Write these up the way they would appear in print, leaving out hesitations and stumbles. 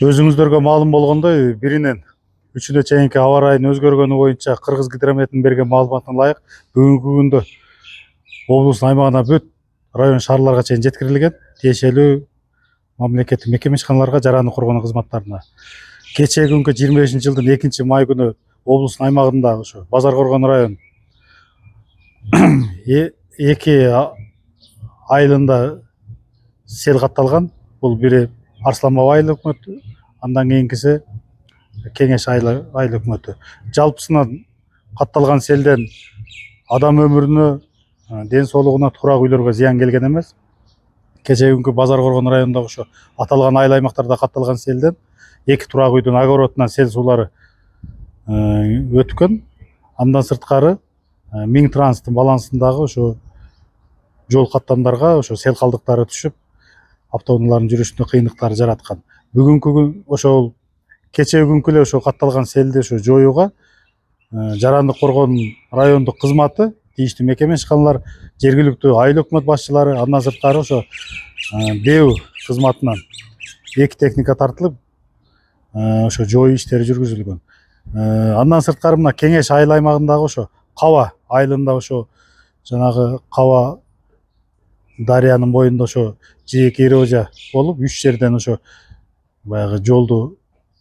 Өзүңүздөргө маалым болгондой, биринен 3-үнө чейинки аба ырайынын өзгөргөнү боюнча Кыргызгидрометтин берген маалыматына ылайык бүгүнкү күндө облустун аймагына бүт район шаарларга чейин жеткирилген тиешелүү мамлекеттик мекеме ишканаларга жараны коргонуу кызматтарына. Кечээ күnkү 25-жылдын 2-май күнү облустун аймагында ошо Базар Коргон район 2 айылында сел катталган. Бул бири Арслан Баба айыл өкмөтү, андан кийинкиси Кеңеш айыл өкмөтү. Жалпысынан катталган селден адам өмүрүнө, ден соолугуна, турак үйлөргө зыян келген эмес. Кечээ күnkү Базар Коргон районундагы ошо аталган айыл аймактарда катталган селден 2 турак үйдүн огородунан сел суулары өткөн. Андан сырткары Миңтранстын балансындагы ошо жол каттамдарга ошо сел калдыктары түшүп, автоунаалардын жүрүшүнө кыйынчылыктар жараткан. Бүгүнкү күн ошол кечээ күnkү эле ошо катталган селди ошо жоюуга жарандык коргоонун райондук кызматы, тийиштүү мекеме ишканалар, жергиликтүү айыл өкмөт башчылары, андан сырткары ошо БЭУ кызматынан 2 техника тартылып, ошо жоюу иштери жүргүзүлгөн. Андан сырткары мына Кеңеш айыл аймагындагы ошо Каба айылында ошо жанагы Каба дарыянын боюнда ошо жээк эрозия болуп, 3 жерден ошо баягы жолду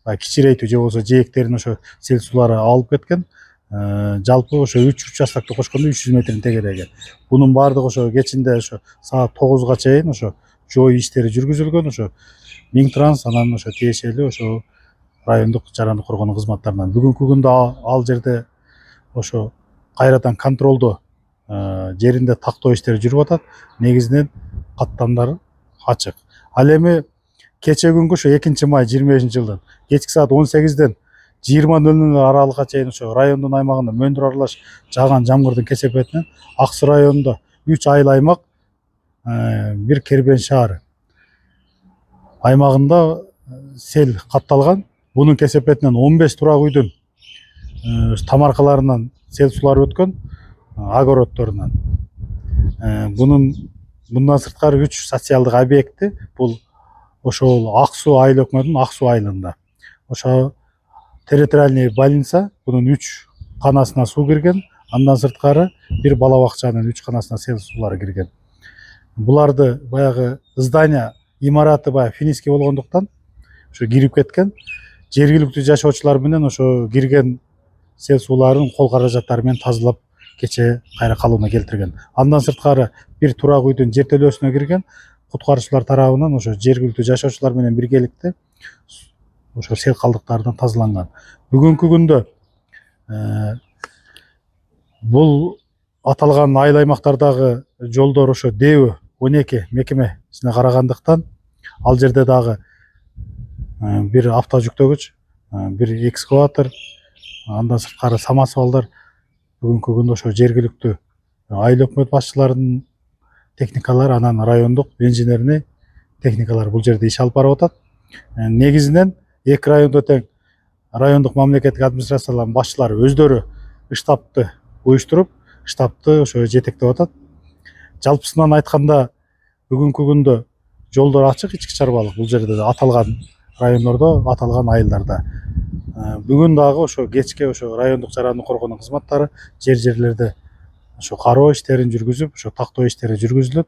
кичирейтүү же болбосо жээктерин ошо сел суулары алып кеткен. Жалпы ошо 3 участокту кошкондо 300 метрин тегереген. Бунун баардыгы ошо кечинде ошо саат 9га чейин ошо жоюу иштери жүргүзүлгөн. Ошо Миңтранс анан ошо тиешелүү ошо райондук жарандык коргоонуу кызматтарынан. Бүгүнкү күндө ал жерде ошо кайрадан контролдо жеринде тактоо иштери жүрүп атат. Негизинен каттамдар ачык. Ал эми кечээ күnkү ошо 2-май 25-жылдын кечки саат 18ден 20:00 аралыкка чейин ошо райондун аймагында мөндүр аралаш жааган жамгырдын кесепетинен Ак Суу районунда 3 айыл аймак, 1 Кербен шаары аймагында сел катталган. Бунун кесепетинен 15 турак үйдүн тамаркаларынан сел суулары өткөн, огороддорунан. Bundan сырткары 3 социалдык объекти бул ошол Ак Суу айыл өкмөтүнүн Ак Суу айылында. Ошо территориальный больница бунун 3 канасына суу кирген. Андан сырткары бир бала бакчанын 3 канасына сел суулары кирген. Буларды баягы здание имараты баягы финиский болгондуктан ошо кирип кеткен. Жергиликтүү жашоочулар менен ошо кирген сел сууларын кол каражаттары менен тазалап кечээ кайра калыбына келтирген. Андан сырткары бир турак үйдүн жертөлөөсүнө кирген. Куткаруучулар тарабынан ошо жергиликтүү жашоочулар менен биргеликте ошо сел калдыктарынан тазаланган. Бүгүнкү күндө бул аталган айыл аймактардагы жолдор ошо ДЭУ 12 мекемесине карагандыктан ал жерде дагы бир автожүктөгүч, бир экскаватор, андан сырткары самосвалдар бүгүнкү күндө ошо жергиликтүү айыл өкмөт башчыларынын техникалары, анан райондук инженерный техникалар бул жерде иш алып барып атат. Негизинен 2 райондо тең райондук мамлекеттик администрациялардын башчылары өздөрү штабты уюштуруп, штабты ошо жетектеп атат. Жалпысынан айтканда бүгүнкү күндө жолдор ачык, ички чарбалык бул жерде аталган райондордо, аталган айылдарда. Бүгүн дагы ошо кечке ошо райондук жарандык коргоонуу кызматтары жерлерде ошо кароо иштерин жүргүзүп, ошо тактоо иштери жүргүзүлөт,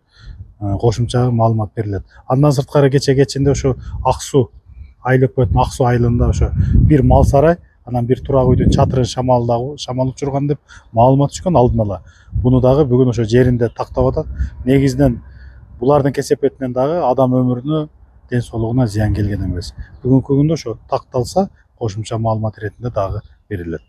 кошумча маалымат берилет. Андан сырткары кечинде ошо Ак Суу айыл өкмөтүнүн Ак Суу айылында ошо бир мал сарай, анан бир турак үйдүн чатырын шамал учурган деп маалымат түшкөн алдын ала. Буну дагы бүгүн ошо жеринде тактап атат. Негизинен булардын кесепетинен дагы адам өмүрүнө, ден соолугуна зыян келген эмес. Бүгүнкү күндө ошо такталса кошумча маалымат иретинде дагы берилет.